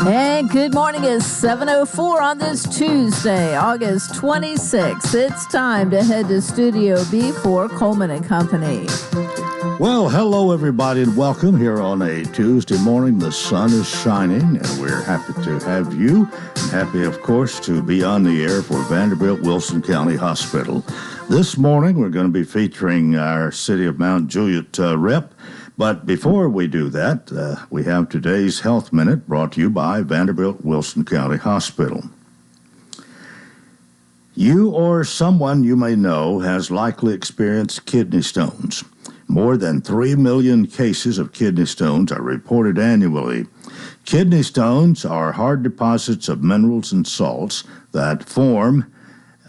And good morning. It's 7:04 on this Tuesday, August 26th. It's time to head to Studio B for Coleman and Company. Well, hello, everybody, and welcome here on a Tuesday morning. The sun is shining, and we're happy to have you, and happy, of course, to be on the air for Vanderbilt Wilson County Hospital. This morning, we're going to be featuring our City of Mount Juliet rep. But before we do that, we have today's Health Minute brought to you by Vanderbilt Wilson County Hospital. You or someone you may know has likely experienced kidney stones. More than 3 million cases of kidney stones are reported annually. Kidney stones are hard deposits of minerals and salts that form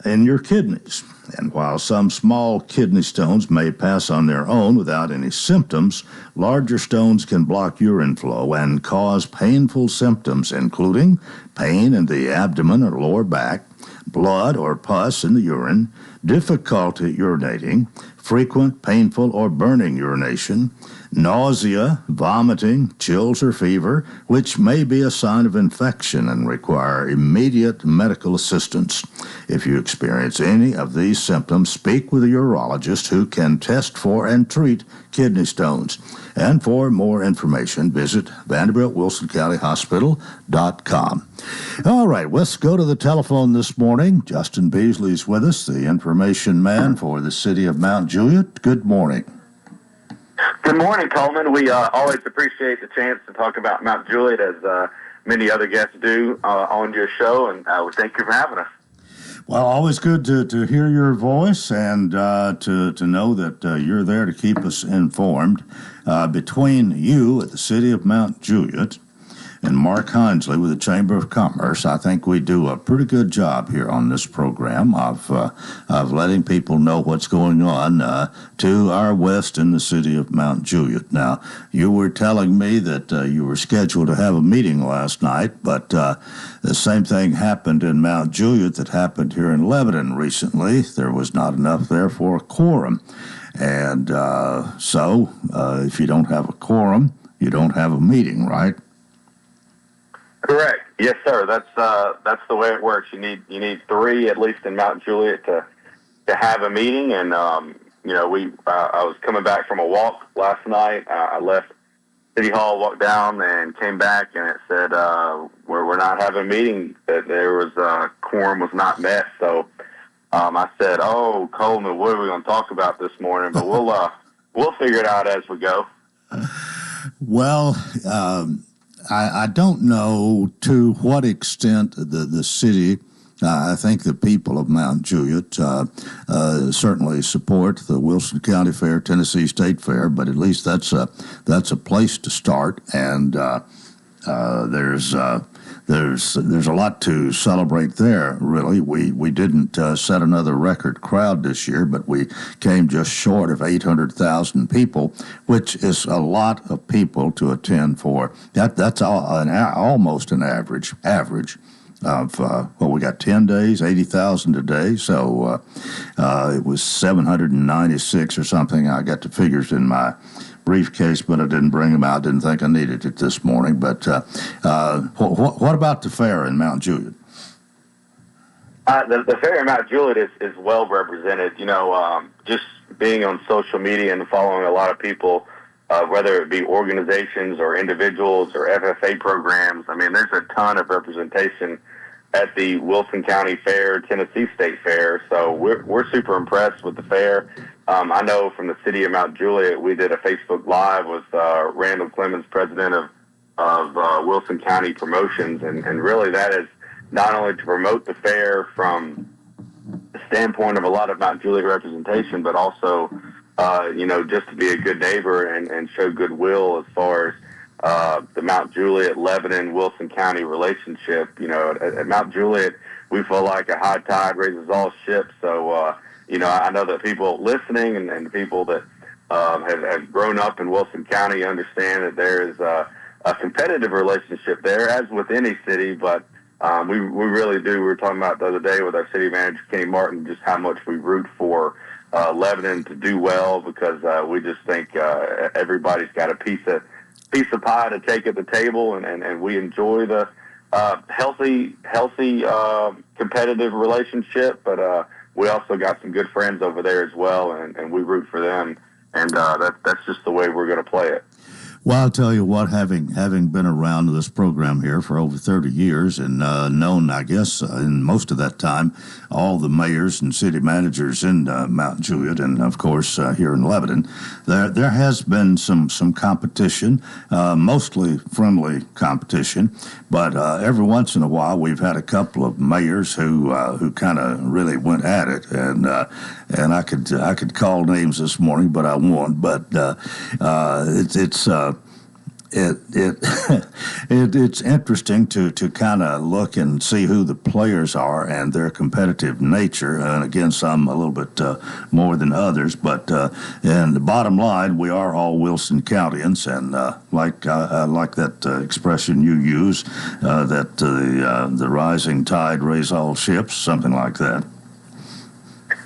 in your kidneys. And while some small kidney stones may pass on their own without any symptoms, larger stones can block urine flow and cause painful symptoms, including pain in the abdomen or lower back, blood or pus in the urine, difficulty urinating, frequent painful or burning urination, nausea, vomiting, chills or fever, which may be a sign of infection and require immediate medical assistance. If you experience any of these symptoms, speak with a urologist who can test for and treat kidney stones. And for more information, visit VanderbiltWilsonCountyHospital.com. All right, let's go to the telephone this morning. Justin Beasley's with us, the information man for the City of Mount Juliet. Good morning. Good morning, Coleman. We always appreciate the chance to talk about Mount Juliet, as many other guests do on your show, and we thank you for having us. Well, always good to hear your voice and to know that you're there to keep us informed. Between you at the City of Mount Juliet and Mark Hinesley with the Chamber of Commerce, I think we do a pretty good job here on this program of letting people know what's going on to our west in the City of Mount Juliet. Now, you were telling me that you were scheduled to have a meeting last night, but the same thing happened in Mount Juliet that happened here in Lebanon recently. There was not enough there for a quorum. And so if you don't have a quorum, you don't have a meeting, right? Correct. Yes, sir. That's the way it works. You need three, at least in Mount Juliet, to have a meeting. And I was coming back from a walk last night. I left City Hall, walked down, and came back, and it said we're not having a meeting. That there was quorum was not met. So I said, "Oh, Coleman, what are we going to talk about this morning?" But we'll figure it out as we go. Well. I don't know to what extent the city, I think the people of Mount Juliet certainly support the Wilson County Fair, Tennessee State Fair, but at least that's a place to start, and there's a lot to celebrate there, really. We didn't set another record crowd this year, but we came just short of 800,000 people, which is a lot of people to attend for. That's almost an average of, we got 10 days, 80,000 a day, so it was 796 or something. I got the figures in my briefcase, but I didn't bring them out. Didn't think I needed it this morning. But what about the fair in Mount Juliet? The fair in Mount Juliet is well represented. Just being on social media and following a lot of people, whether it be organizations or individuals or FFA programs. I mean, there's a ton of representation at the Wilson County Fair, Tennessee State Fair. So we're super impressed with the fair. I know from the city of Mount Juliet, we did a Facebook Live with Randall Clemens, president of Wilson County Promotions, and really that is not only to promote the fair from the standpoint of a lot of Mount Juliet representation, but also, just to be a good neighbor and show goodwill as far as the Mount Juliet, Lebanon, Wilson County relationship. At Mount Juliet, we feel like a high tide raises all ships. So, I know that people listening and people that have grown up in Wilson County understand that there is a competitive relationship there, as with any city, but we really do. We were talking about the other day with our city manager, Kenny Martin, just how much we root for Lebanon to do well, because we just think everybody's got a piece of pie to take at the table, and we enjoy the Healthy, competitive relationship, but we also got some good friends over there as well, and we root for them, and that's just the way we're going to play it. Well, I'll tell you what, having been around this program here for over 30 years and known, I guess, in most of that time, all the mayors and city managers in Mount Juliet and, of course, here in Lebanon, there has been some competition, mostly friendly competition, but every once in a while we've had a couple of mayors who kind of really went at it, and I could call names this morning, but I won't. But it's interesting to kind of look and see who the players are and their competitive nature. And again, some a little bit more than others. But in the bottom line, we are all Wilson Countyans, and like that expression you use, that the rising tide raise all ships, something like that.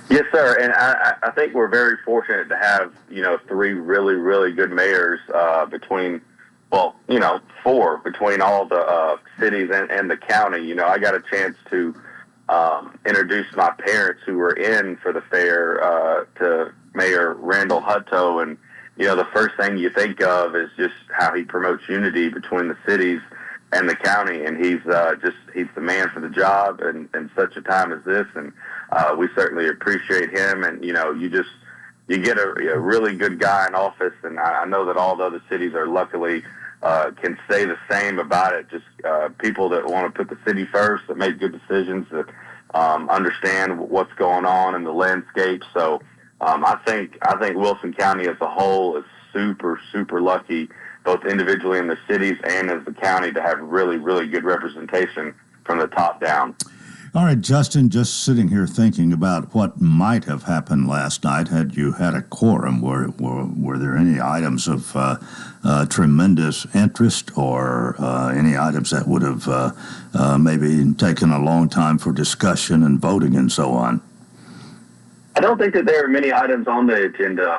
Yes, sir. And I think we're very fortunate to have, three really, really good mayors between, four between all the cities and the county. I got a chance to introduce my parents who were in for the fair to Mayor Randall Hutto. And, the first thing you think of is just how he promotes unity between the cities and the county. And he's the man for the job in such a time as this. And we certainly appreciate him. And, you get a really good guy in office. And I know that all the other cities are luckily can say the same about it. Just people that want to put the city first, that make good decisions, that understand what's going on in the landscape. So I think Wilson County as a whole is super, super lucky, both individually in the cities and as the county, to have really, really good representation from the top down. All right, Justin, just sitting here thinking about what might have happened last night had you had a quorum. Were there any items of tremendous interest, or any items that would have maybe taken a long time for discussion and voting and so on? I don't think that there are many items on the agenda.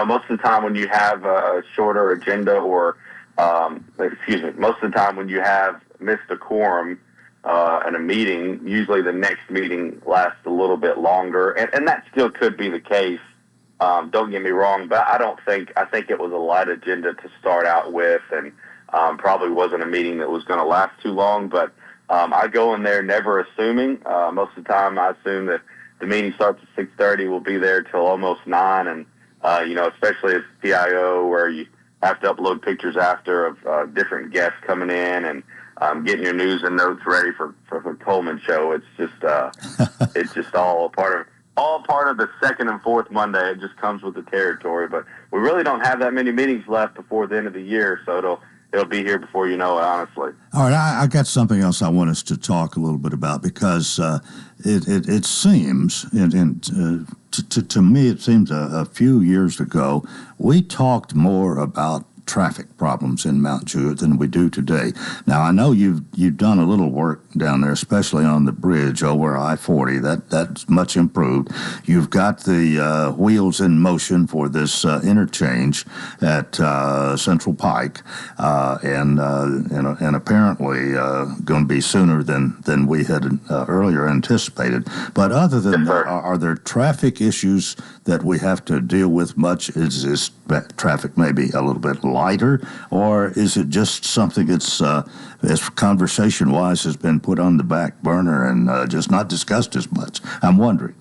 Most of the time when you have a shorter agenda, or most of the time when you have missed a quorum in a meeting, usually the next meeting lasts a little bit longer, and that still could be the case. Don't get me wrong, but I think it was a light agenda to start out with, and probably wasn't a meeting that was going to last too long. But I go in there never assuming. Most of the time, I assume that the meeting starts at 6:30. We'll be there till almost 9, and especially as PIO, where you have to upload pictures after of different guests coming in, and getting your news and notes ready for the Coleman show. It's just all part of the second and fourth Monday. It just comes with the territory. But we really don't have that many meetings left before the end of the year, so it'll be here before you know it, honestly. All right, I got something else I want us to talk a little bit about, because it seems, to me, it seems a few years ago, we talked more about traffic problems in Mount Juliet than we do today. Now, I know you've done a little work down there, especially on the bridge over I-40. That's much improved. You've got the wheels in motion for this interchange at Central Pike, and apparently going to be sooner than we had earlier anticipated. But other than that, are there traffic issues that we have to deal with much? Is this traffic maybe a little bit lighter, or is it just something that's, as conversation-wise, has been put on the back burner and just not discussed as much? I'm wondering.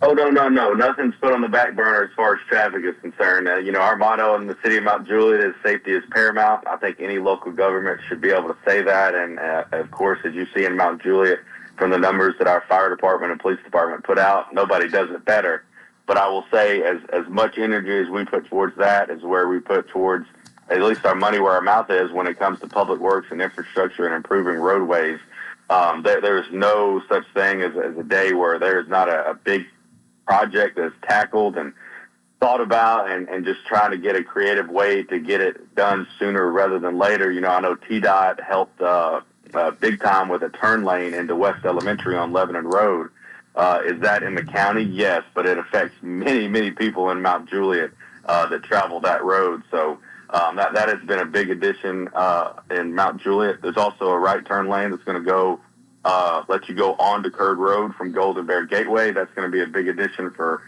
Oh, no. Nothing's put on the back burner as far as traffic is concerned. Our motto in the city of Mount Juliet is safety is paramount. I think any local government should be able to say that. And, of course, as you see in Mount Juliet, from the numbers that our fire department and police department put out, nobody does it better. But I will say, as much energy as we put towards that is where we put towards at least our money where our mouth is when it comes to public works and infrastructure and improving roadways. There's no such thing as a day where there's not a big project that's tackled and thought about and just trying to get a creative way to get it done sooner rather than later. I know TDOT helped big time with a turn lane into West Elementary on Lebanon Road. Is that in the county? Yes, but it affects many, many people in Mount Juliet that travel that road. So That has been a big addition in Mount Juliet. There's also a right turn lane that's going to go let you go onto Curd Road from Golden Bear Gateway. That's going to be a big addition for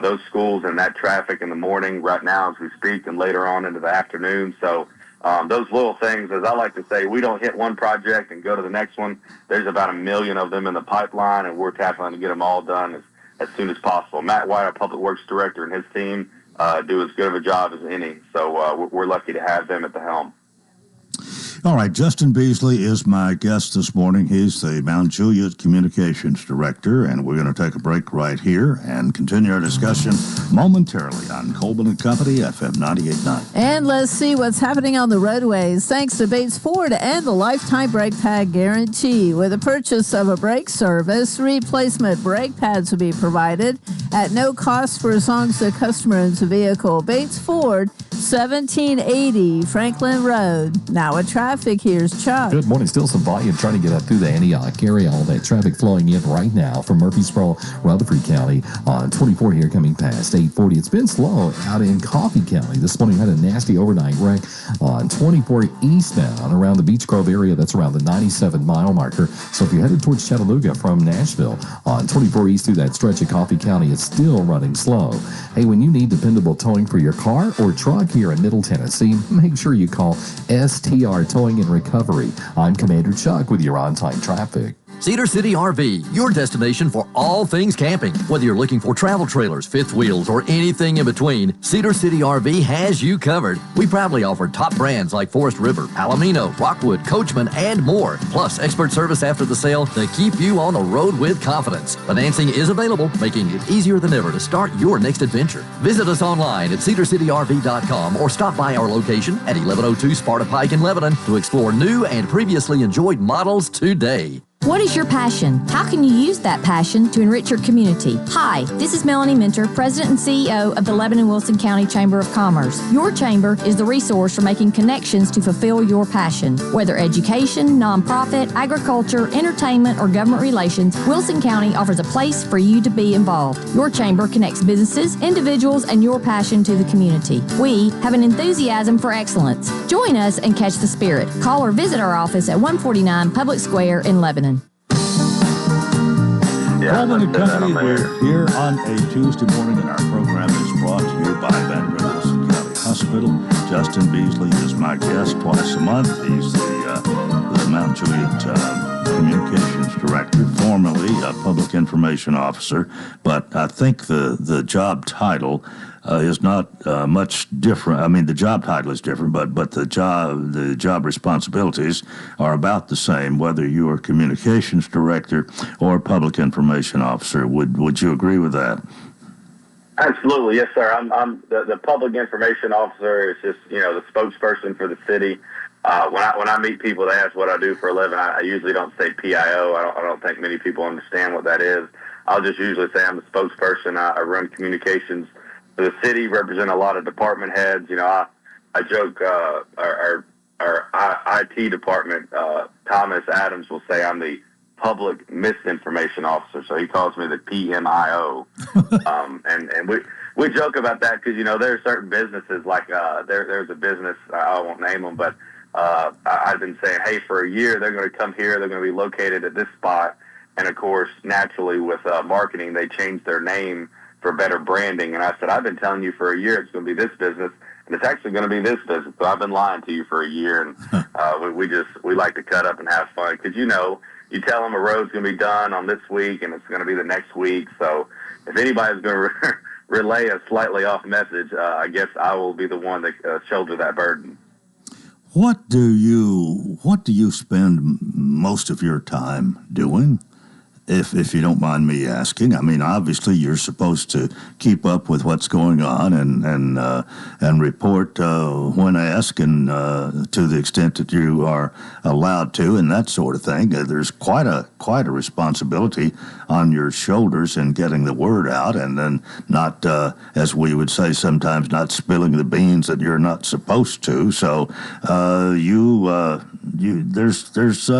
those schools and that traffic in the morning right now as we speak and later on into the afternoon. So those little things, as I like to say, we don't hit one project and go to the next one. There's about 1 million of them in the pipeline, and we're tackling to get them all done as soon as possible. Matt White, our Public Works Director, and his team do as good of a job as any. So we're lucky to have them at the helm. All right, Justin Beasley is my guest this morning. He's the Mount Juliet Communications Director, and we're going to take a break right here and continue our discussion momentarily on Coleman & Company, FM 98.9. And let's see what's happening on the roadways. Thanks to Bates Ford and the Lifetime Brake Pad Guarantee. With the purchase of a brake service, replacement brake pads will be provided at no cost for as long as the customer owns the vehicle. Bates Ford, 1780 Franklin Road. Now a traffic, here's Chuck. Good morning. Still some volume trying to get up through the Antioch area. All that traffic flowing in right now from Murfreesboro, Rutherford County on 24 here coming past 840. It's been slow out in Coffee County. This morning had a nasty overnight wreck on 24 eastbound around the Beech Grove area. That's around the 97-mile marker. So if you're headed towards Chattanooga from Nashville on 24 east through that stretch of Coffee County, it's still running slow. Hey, when you need dependable towing for your car or truck here in Middle Tennessee, make sure you call STR Towing and Recovery. I'm Commander Chuck with your on-time traffic. Cedar City RV, your destination for all things camping. Whether you're looking for travel trailers, fifth wheels, or anything in between, Cedar City RV has you covered. We proudly offer top brands like Forest River, Palomino, Rockwood, Coachman, and more. Plus, expert service after the sale to keep you on the road with confidence. Financing is available, making it easier than ever to start your next adventure. Visit us online at cedarcityrv.com or stop by our location at 1102 Sparta Pike in Lebanon to explore new and previously enjoyed models today. What is your passion? How can you use that passion to enrich your community? Hi, this is Melanie Minter, President and CEO of the Lebanon-Wilson County Chamber of Commerce. Your chamber is the resource for making connections to fulfill your passion. Whether education, nonprofit, agriculture, entertainment, or government relations, Wilson County offers a place for you to be involved. Your chamber connects businesses, individuals, and your passion to the community. We have an enthusiasm for excellence. Join us and catch the spirit. Call or visit our office at 149 Public Square in Lebanon. Coleman & Company, we're here on a Tuesday morning, and our program is brought to you by Vanderbilt Wilson County Hospital. Justin Beasley is my guest twice a month. He's the Mount Juliet Communications Director, formerly a Public Information Officer, but I think the job title is not much different. I mean, the job title is different, but the job responsibilities are about the same, whether you are Communications Director or Public Information Officer. Would you agree with that? Absolutely, yes, sir. I'm the Public Information Officer. Is just the spokesperson for the city. When I meet people, they ask what I do for a living. I usually don't say PIO. I don't think many people understand what that is. I'll just usually say I'm the spokesperson. I run communications for the city, represent a lot of department heads. I joke our IT department, Thomas Adams will say I'm the Public Misinformation Officer, so he calls me the PMIO. And we joke about that because there are certain businesses like there's a business, I won't name them, but I've been saying, hey, for a year they're going to come here, they're going to be located at this spot, and of course naturally with marketing they changed their name for better branding. And I said, I've been telling you for a year it's going to be this business, and it's actually going to be this business. So I've been lying to you for a year, and we like to cut up and have fun because you tell them a road's going to be done on this week, and it's going to be the next week. So if anybody's going to relay a slightly off message, I guess I will be the one that shoulder that burden. What do you spend most of your time doing? If you don't mind me asking. I mean, obviously you're supposed to keep up with what's going on and report when asked, and to the extent that you are allowed to, and that sort of thing. There's quite a responsibility on your shoulders in getting the word out, and then not, as we would say sometimes, not spilling the beans that you're not supposed to. So there's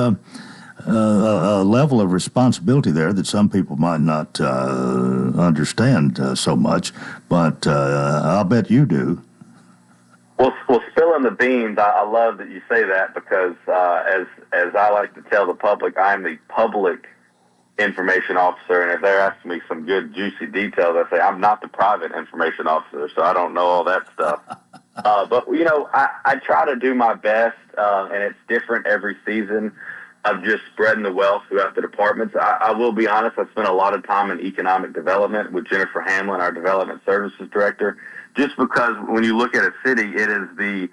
a level of responsibility there that some people might not understand so much, but I'll bet you do. Well, spilling the beans. I love that you say that because as I like to tell the public, I'm the public information officer, and if they're asking me some good juicy details, I say I'm not the private information officer, so I don't know all that stuff. But I try to do my best, and it's different every season of just spreading the wealth throughout the departments. I will be honest, I spent a lot of time in economic development with Jennifer Hamlin, our development services director, just because when you look at a city, it is the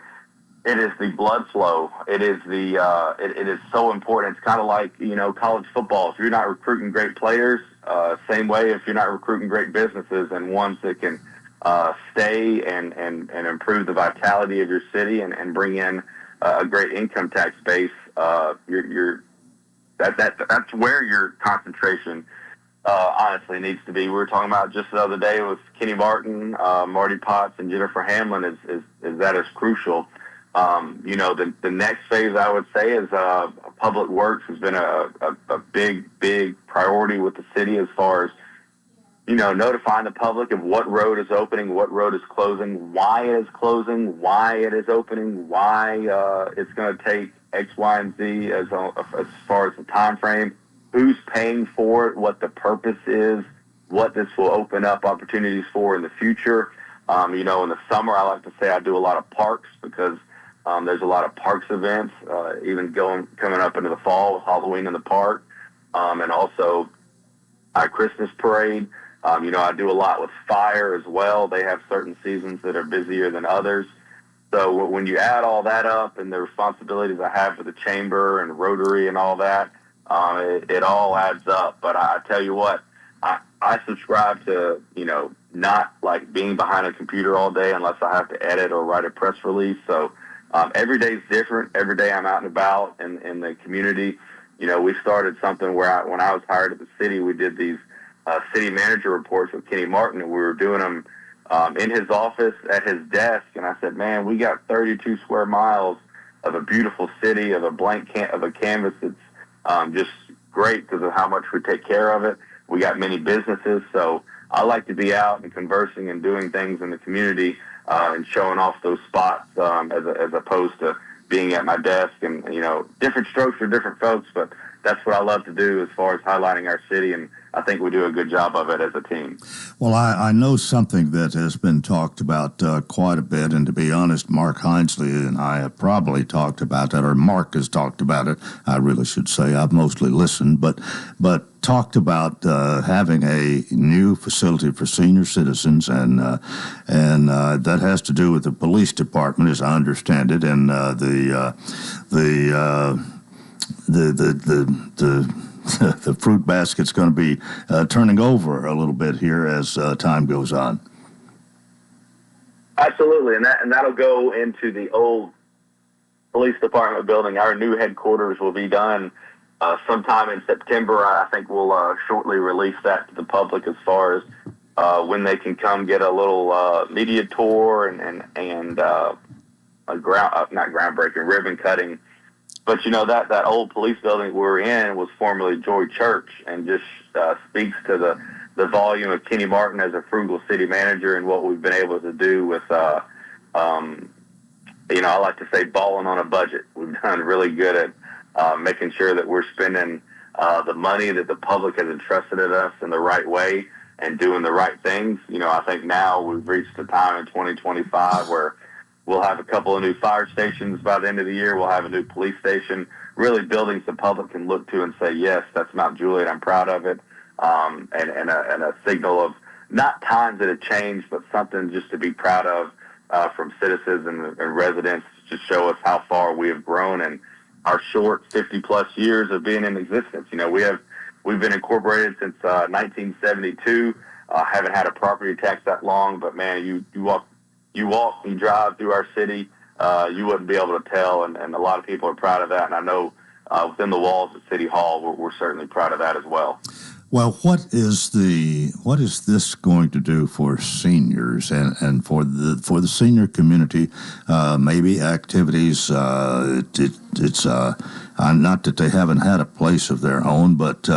blood flow. It is it is so important. It's kind of like, college football. If you're not recruiting great players, same way if you're not recruiting great businesses and ones that can stay and improve the vitality of your city and bring in a great income tax base, that's where your concentration honestly needs to be. We were talking about just the other day with Kenny Martin, Marty Potts, and Jennifer Hamlin is that is crucial. The next phase I would say is public works has been a big priority with the city as far as notifying the public of what road is opening, what road is closing, why it is closing, why it is opening, why it's going to take X, Y, and Z as far as the time frame, who's paying for it, what the purpose is, what this will open up opportunities for in the future. In the summer, I like to say I do a lot of parks because there's a lot of parks events, even coming up into the fall with Halloween in the park, and also our Christmas parade. I do a lot with fire as well. They have certain seasons that are busier than others. So when you add all that up and the responsibilities I have for the chamber and Rotary and all that, it all adds up. But I tell you what, I subscribe to, not like being behind a computer all day unless I have to edit or write a press release. So every day's different. Every day I'm out and about in the community. We started something where when I was hired at the city, we did these city manager reports with Kenny Martin, and we were doing them in his office at his desk. And I said, man, we got 32 square miles of a beautiful city, of a blank of a canvas that's just great because of how much we take care of it. We got many businesses, so I like to be out and conversing and doing things in the community and showing off those spots as opposed to being at my desk. And, different strokes for different folks, but that's what I love to do as far as highlighting our city, and I think we do a good job of it as a team. Well, I know something that has been talked about quite a bit, and to be honest, Mark Hinesley and I have probably talked about that, or Mark has talked about it. I really should say I've mostly listened, but talked about having a new facility for senior citizens, and that has to do with the police department, as I understand it, and the fruit basket's going to be turning over a little bit here as time goes on. Absolutely, and that'll go into the old police department building. Our new headquarters will be done sometime in September. I think we'll shortly release that to the public as far as when they can come get a little media tour and a not groundbreaking, ribbon cutting. But, that old police building we were in was formerly Joy Church, and just speaks to the volume of Kenny Martin as a frugal city manager and what we've been able to do with, I like to say balling on a budget. We've done really good at making sure that we're spending the money that the public has entrusted in us in the right way and doing the right things. I think now we've reached a time in 2025 where we'll have a couple of new fire stations by the end of the year. We'll have a new police station, really buildings the public can look to and say, yes, that's Mount Juliet. I'm proud of it. And a signal of not times that have changed, but something just to be proud of from citizens and residents to show us how far we have grown in our short 50-plus years of being in existence. We've been incorporated since 1972. Haven't had a property tax that long, but, man, you walk, you drive through our city, you wouldn't be able to tell, and a lot of people are proud of that. And I know within the walls of City Hall, we're certainly proud of that as well. Well, what is this going to do for seniors and for the senior community? Maybe activities. It's not that they haven't had a place of their own, but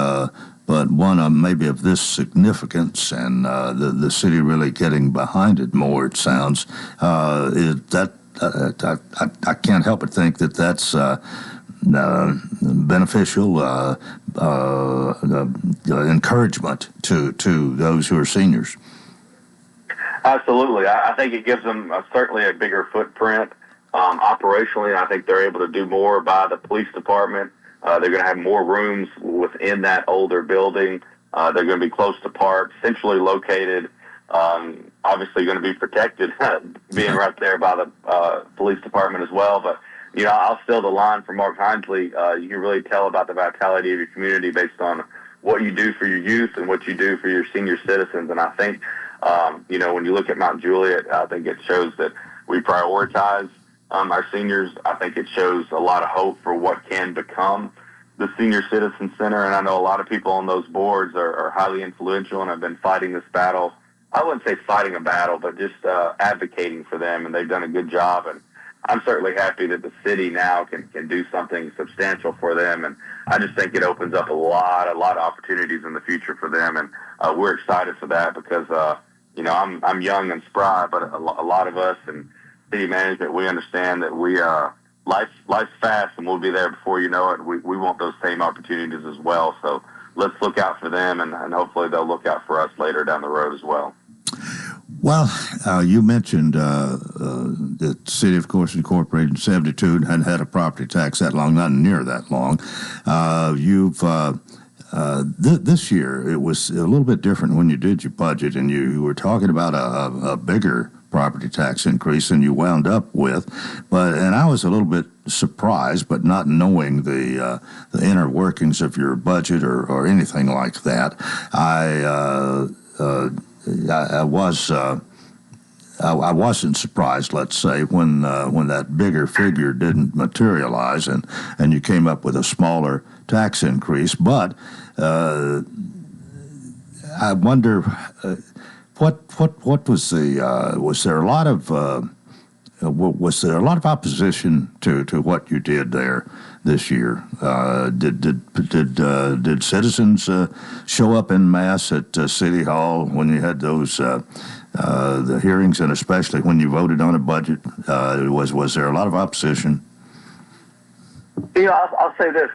one maybe of this significance, and the city really getting behind it more. It sounds I can't help but think that that's beneficial encouragement to those who are seniors. Absolutely. I think it gives them certainly a bigger footprint. Operationally, I think they're able to do more by the police department. They're going to have more rooms within that older building. They're going to be close to parks, centrally located, obviously going to be protected, being right there by the police department as well. But, I'll steal the line from Mark Hinesley. You can really tell about the vitality of your community based on what you do for your youth and what you do for your senior citizens. And I think, when you look at Mount Juliet, I think it shows that we prioritize our seniors. I think it shows a lot of hope for what can become the Senior Citizen Center. And I know a lot of people on those boards are highly influential and have been fighting this battle. I wouldn't say fighting a battle, but just advocating for them. And they've done a good job. And I'm certainly happy that the city now can do something substantial for them. And I just think it opens up a lot of opportunities in the future for them. And we're excited for that because, I'm young and spry, but a lot of us in city management, we understand that life's fast and we'll be there before you know it. We want those same opportunities as well. So let's look out for them and hopefully they'll look out for us later down the road as well. Well, you mentioned the city, of course, incorporated in 1972 and hadn't had a property tax that long, not near that long. This year, it was a little bit different when you did your budget, and you were talking about a bigger property tax increase than you wound up with. And I was a little bit surprised, but not knowing the inner workings of your budget or anything like that. I wasn't surprised, let's say, when that bigger figure didn't materialize and you came up with a smaller tax increase. But I wonder what was was there a lot of opposition to what you did there this year? Did citizens show up en masse at City Hall when you had those the hearings, and especially when you voted on a budget? Was there a lot of opposition? I'll say this: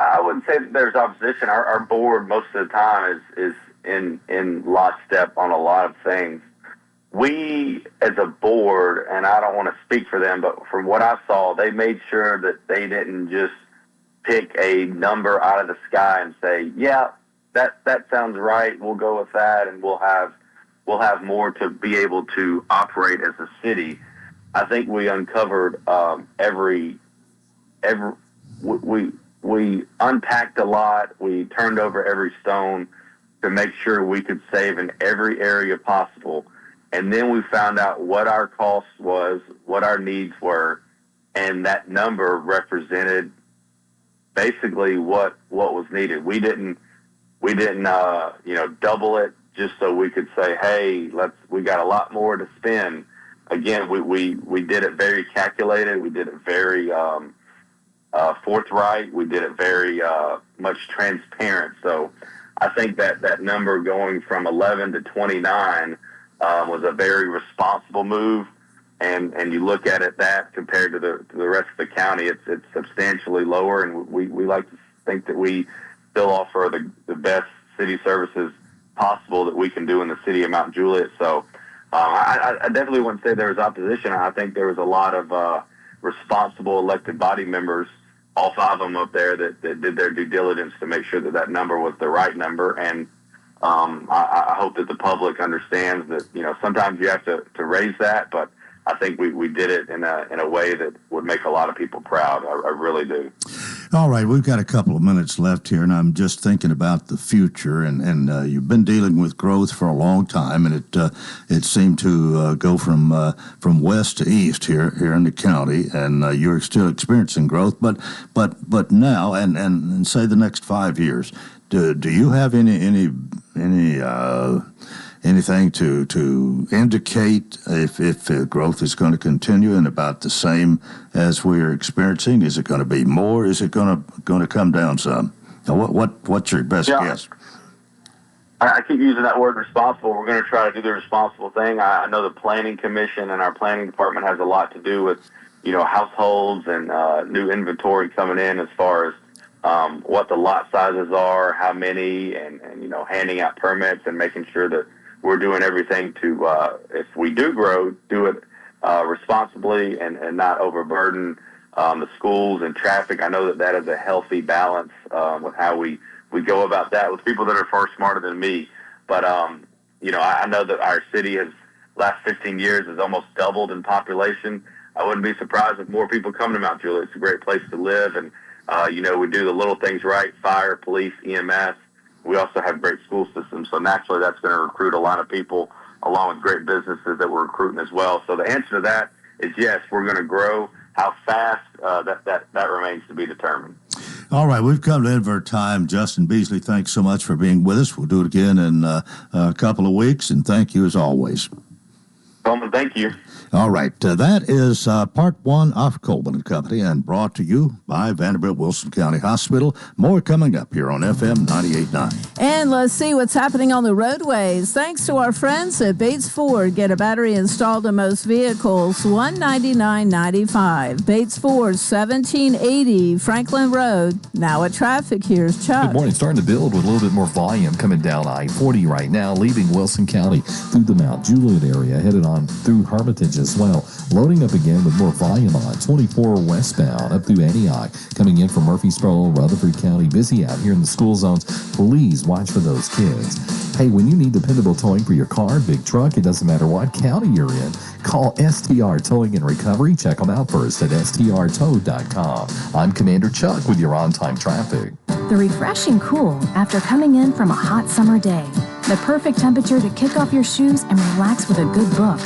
I wouldn't say that there's opposition. Our board most of the time is in lockstep on a lot of things. We, as a board, and I don't want to speak for them, but from what I saw, they made sure that they didn't just pick a number out of the sky and say, yeah, that sounds right, we'll go with that, and we'll have more to be able to operate as a city. I think we uncovered we unpacked a lot. We turned over every stone to make sure we could save in every area possible. And then we found out what our cost was, what our needs were, and that number represented basically what was needed. We didn't double it just so we could say, hey, we got a lot more to spend. Again, we did it very calculated. We did it very forthright. We did it very much transparent. So I think that number going from 11 to 29 was a very responsible move, and you look at it that compared to the rest of the county, it's substantially lower, and we like to think that we still offer the best city services possible that we can do in the city of Mount Juliet. So I definitely wouldn't say there was opposition. I think there was a lot of responsible elected body members, all 5 of them up there, that did their due diligence to make sure that number was the right number. And I hope that the public understands that, sometimes you have to raise that, but I think we did it in a way that would make a lot of people proud. I really do. All right, we've got a couple of minutes left here, and I'm just thinking about the future. And you've been dealing with growth for a long time, and it seemed to go from west to east here in the county. And you're still experiencing growth, but now and say the next 5 years. Do you have anything to indicate if growth is going to continue and about the same as we're experiencing? Is it going to be more? Is it going to come down some? What's your best guess? I keep using that word responsible. We're going to try to do the responsible thing. I know the planning commission and our planning department has a lot to do with, households and new inventory coming in as far as what the lot sizes are, how many, and handing out permits and making sure that we're doing everything to, if we do grow, do it responsibly and not overburden the schools and traffic. I know that is a healthy balance with how we go about that with people that are far smarter than me. But, I know that our city last 15 years has almost doubled in population. I wouldn't be surprised if more people come to Mount Juliet. It's a great place to live. And, we do the little things right, fire, police, EMS. We also have great school systems. So naturally that's going to recruit a lot of people along with great businesses that we're recruiting as well. So the answer to that is yes, we're going to grow. How fast, that remains to be determined. All right, we've come to the end of our time. Justin Beasley, thanks so much for being with us. We'll do it again in a couple of weeks, and thank you as always. Coleman, thank you. All right, that is part one of Coleman & Company, and brought to you by Vanderbilt Wilson County Hospital. More coming up here on FM 98.9. And let's see what's happening on the roadways. Thanks to our friends at Bates Ford. Get a battery installed in most vehicles, $199.95. Bates Ford, 1780 Franklin Road. Now at traffic, here's Chuck. Good morning. Starting to build with a little bit more volume coming down I-40 right now, leaving Wilson County through the Mount Juliet area, headed on through Hermitage as well. Loading up again with more volume on 24 westbound up through Antioch, coming in from Murfreesboro, Rutherford County. Busy out here in the school zones. Please watch for those kids. Hey, when you need dependable towing for your car, big truck, it doesn't matter what county you're in, call STR Towing and Recovery. Check them out first at strtow.com. I'm Commander Chuck with your on-time traffic. The refreshing cool after coming in from a hot summer day. The perfect temperature to kick off your shoes and relax with a good book.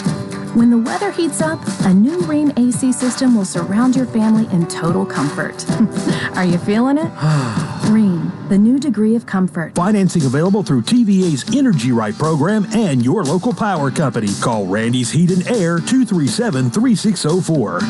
When the weather heats up, a new Rheem AC system will surround your family in total comfort. Are you feeling it? Rheem, the new degree of comfort. Financing available through TVA's Energy Right program and your local power company. Call Randy's Heat and Air 237-3604.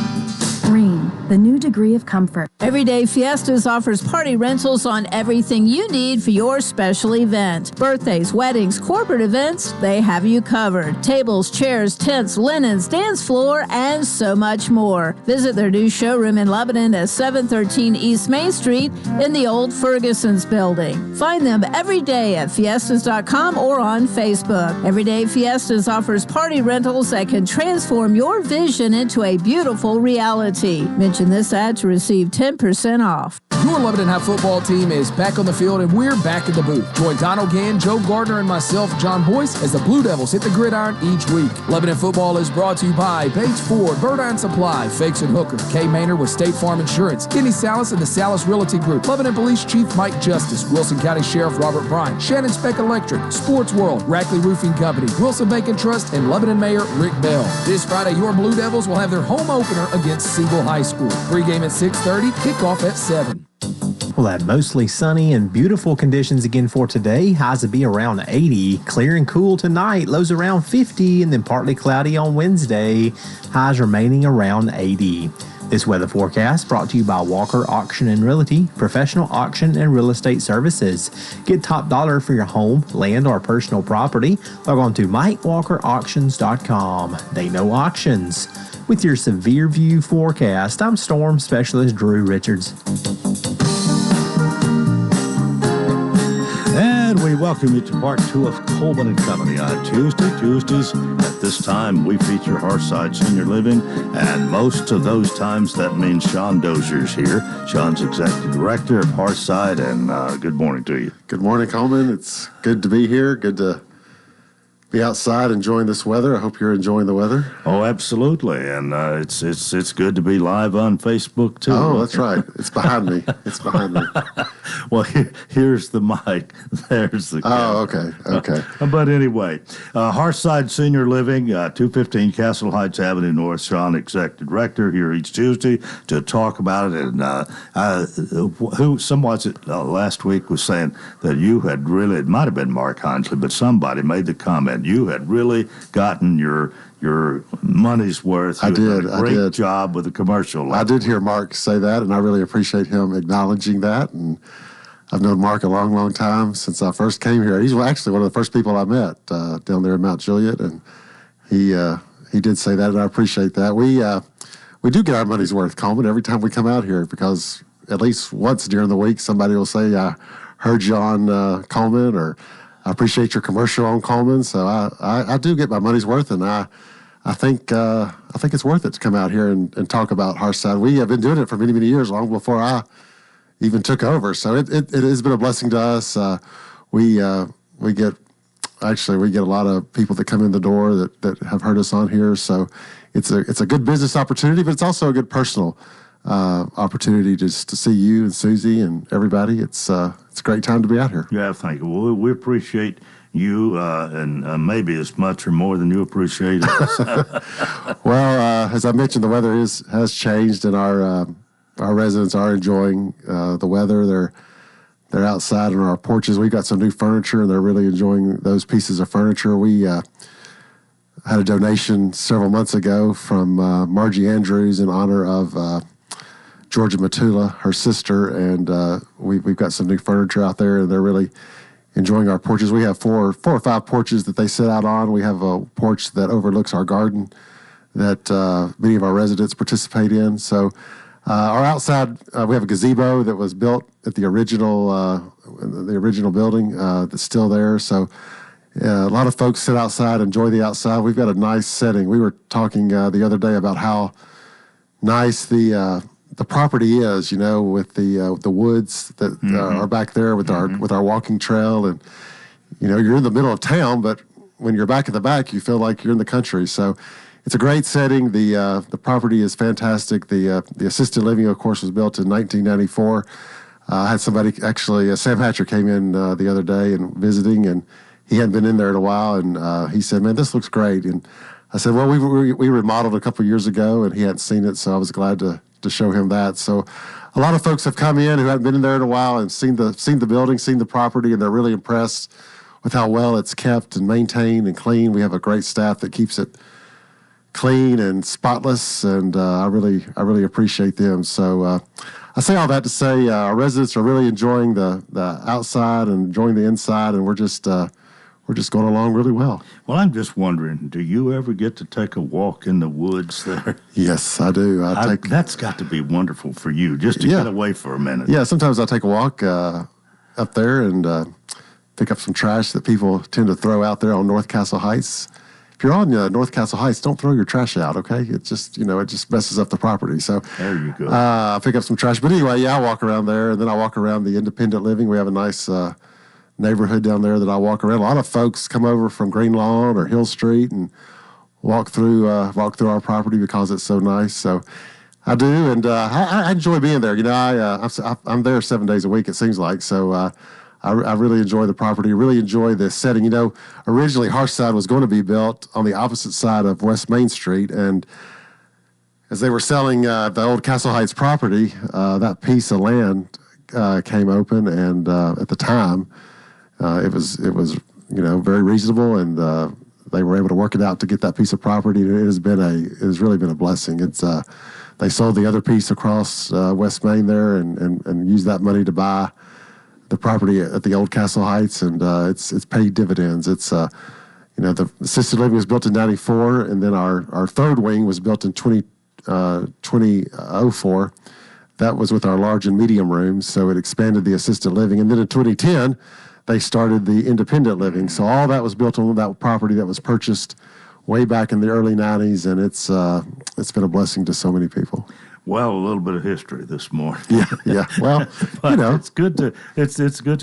Rheem, the new degree of comfort. Everyday Fiestas offers party rentals on everything you need for your special event. Birthdays, weddings, corporate events, they have you covered. Tables, chairs, tents, linens, dance floor, and so much more. Visit their new showroom in Lebanon at 713 East Main Street in the old Ferguson's building. Find them every day at fiestas.com or on Facebook. Everyday Fiestas offers party rentals that can transform your vision into a beautiful reality. Mention this ad to receive 10% off. Your Lebanon High football team is back on the field, and we're back in the booth. Join Donald Gann, Joe Gardner, and myself, John Boyce, as the Blue Devils hit the gridiron each week. Lebanon football is brought to you by Bates Ford, Bird Iron Supply, Fakes and Hooker, Kay Maynard with State Farm Insurance, Kenny Salas and the Salas Realty Group, Lebanon Police Chief Mike Justice, Wilson County Sheriff Robert Bryan, Shannon Speck Electric, Sports World, Rackley Roofing Company, Wilson Bank and Trust, and Lebanon Mayor Rick Bell. This Friday, your Blue Devils will have their home opener against Siegel High School. Pre-game at 6:30, kickoff at 7. We'll have mostly sunny and beautiful conditions again for today. Highs will be around 80. Clear and cool tonight. Lows around 50, and then partly cloudy on Wednesday. Highs remaining around 80. This weather forecast brought to you by Walker Auction and Realty, professional auction and real estate services. Get top dollar for your home, land, or personal property. Log on to MikeWalkerAuctions.com. They know auctions. With your severe view forecast, I'm Storm Specialist Drew Richards. And we welcome you to part two of Coleman & Company on Tuesdays. At this time, we feature Hearthside Senior Living, and most of those times that means Sean Dozier's here. Sean's Executive Director of Hearthside, and good morning to you. Good morning, Coleman. It's good to be here. Good to be outside enjoying this weather. I hope you're enjoying the weather. Oh, absolutely. And it's good to be live on Facebook, too. Oh, that's right. It's behind me. It's behind me. Well, here's the mic. There's the camera. Oh, okay. But anyway, Hearthside Senior Living, 215 Castle Heights Avenue North. Sean, Executive Director, here each Tuesday to talk about it. And someone last week was saying that you had really, it might have been Mark Hinsley, but somebody made the comment, you had really gotten your money's worth. I did. A great job with the commercial. I did hear Mark say that, and I really appreciate him acknowledging that. And I've known Mark a long, long time since I first came here. He's actually one of the first people I met down there in Mount Juliet, and he did say that, and I appreciate that. We do get our money's worth, Coleman, every time we come out here, because at least once during the week somebody will say, "I heard you on Coleman," or "I appreciate your commercial on Coleman." So I do get my money's worth, and I think it's worth it to come out here and talk about Hearthside. We have been doing it for many, many years, long before I even took over. So it has been a blessing to us. We get a lot of people that come in the door that have heard us on here. So it's a good business opportunity, but it's also a good personal opportunity just to see you and Susie and everybody. It's a great time to be out here. Yeah, thank you. Well, we appreciate you, and maybe as much or more than you appreciate us. Well, as I mentioned, the weather has changed, and our residents are enjoying the weather. They're outside on our porches. We've got some new furniture, and they're really enjoying those pieces of furniture. We had a donation several months ago from Margie Andrews in honor of Georgia Matula, her sister, and we've got some new furniture out there, and they're really enjoying our porches. We have four or five porches that they sit out on. We have a porch that overlooks our garden that many of our residents participate in. So our outside, we have a gazebo that was built at the original building that's still there. So a lot of folks sit outside, enjoy the outside. We've got a nice setting. We were talking the other day about how nice the property is, with the woods that are back there with our walking trail, and you're in the middle of town, but when you're back in the back, you feel like you're in the country. So it's a great setting. The property is fantastic. The assisted living, of course, was built in 1994. I had somebody actually, Sam Hatcher came in the other day and visiting, and he hadn't been in there in a while, and he said, "Man, this looks great." And I said, "Well, we remodeled a couple of years ago, and he hadn't seen it, so I was glad to show him that." So a lot of folks have come in who hadn't been in there in a while and seen the building, seen the property, and they're really impressed with how well it's kept and maintained and clean. We have a great staff that keeps it clean and spotless, and I really appreciate them. So I say all that to say our residents are really enjoying the outside and enjoying the inside, and we're just going along really well. Well, I'm just wondering, do you ever get to take a walk in the woods there? Yes, I do. That's got to be wonderful for you, just to get away for a minute. Yeah, sometimes I take a walk up there and pick up some trash that people tend to throw out there on North Castle Heights. If you're on North Castle Heights, don't throw your trash out, okay? It just messes up the property. So there you go. I pick up some trash. But anyway, I walk around there, and then I walk around the independent living. We have a nice neighborhood down there that I walk around. A lot of folks come over from Green Lawn or Hill Street and walk through our property because it's so nice. So I do, and I enjoy being there. I'm there 7 days a week, it seems like. So I really enjoy the property, really enjoy the setting. Originally Hearthside was going to be built on the opposite side of West Main Street, and as they were selling the old Castle Heights property, that piece of land came open, and at the time, it was very reasonable, and they were able to work it out to get that piece of property. It has really been a blessing. They sold the other piece across West Main there, and used that money to buy the property at the old Castle Heights, and it's paid dividends. It's the assisted living was built in '94, and then our third wing was built in 2004. That was with our large and medium rooms, so it expanded the assisted living. And then in 2010, they started the independent living. So all that was built on that property that was purchased way back in the early '90s, and it's been a blessing to so many people. Well, a little bit of history this morning. Yeah. Well, it's good to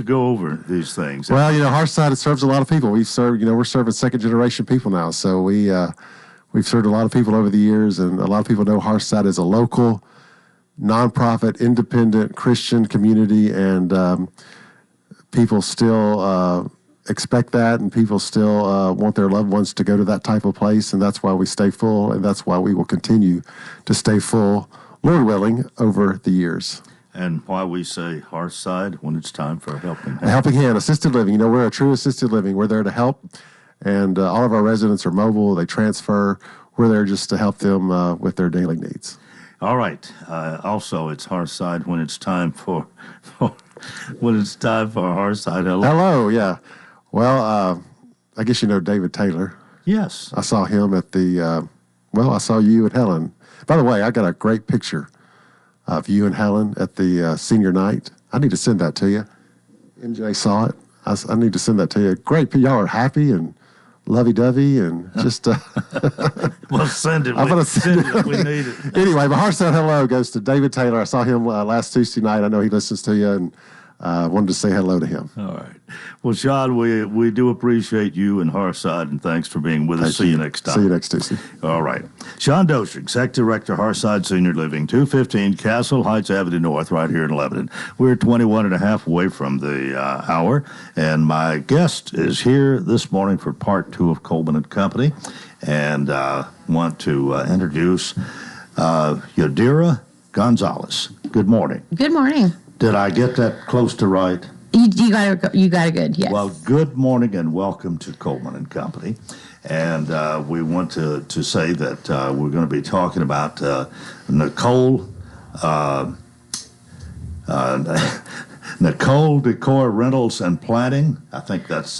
go over these things. Well, Hearthside serves a lot of people. We're serving second generation people now. So we've served a lot of people over the years, and a lot of people know Hearthside is a local, nonprofit, independent Christian community, and people still expect that, and people still want their loved ones to go to that type of place, and that's why we stay full, and that's why we will continue to stay full, Lord willing, over the years. And why we say Hearthside when it's time for a helping hand. A helping hand, assisted living. We're a true assisted living. We're there to help, and all of our residents are mobile. They transfer. We're there just to help them with their daily needs. All right. Also, it's Hearthside when it's time for when it's time for our side. Hello. Hello, yeah. Well, I guess you know David Taylor. Yes. I saw him at the, I saw you and Helen. By the way, I got a great picture of you and Helen at the senior night. I need to send that to you. MJ saw it. I need to send that to you. Great. Y'all are happy and lovey-dovey and just... Well, send it. I'm going to send it. We need it. Anyway, my heartfelt hello goes to David Taylor. I saw him last Tuesday night. I know he listens to you, and wanted to say hello to him. All right. Well, Sean, we do appreciate you and Harside, and thanks for being with us. See you next time. See you next Tuesday. All right. Sean Dozier, Executive Director, Harside Senior Living, 215 Castle Heights Avenue North, right here in Lebanon. We're 21 and a half away from the hour, and my guest is here this morning for part 2 of Coleman and Company, and want to introduce Yadira Gonzalez. Good morning. Good morning. Did I get that close to right? You got it good, yes. Well, good morning and welcome to Coleman and Company. And we want to say that we're going to be talking about Nicole Decor Rentals and Planning. I think that's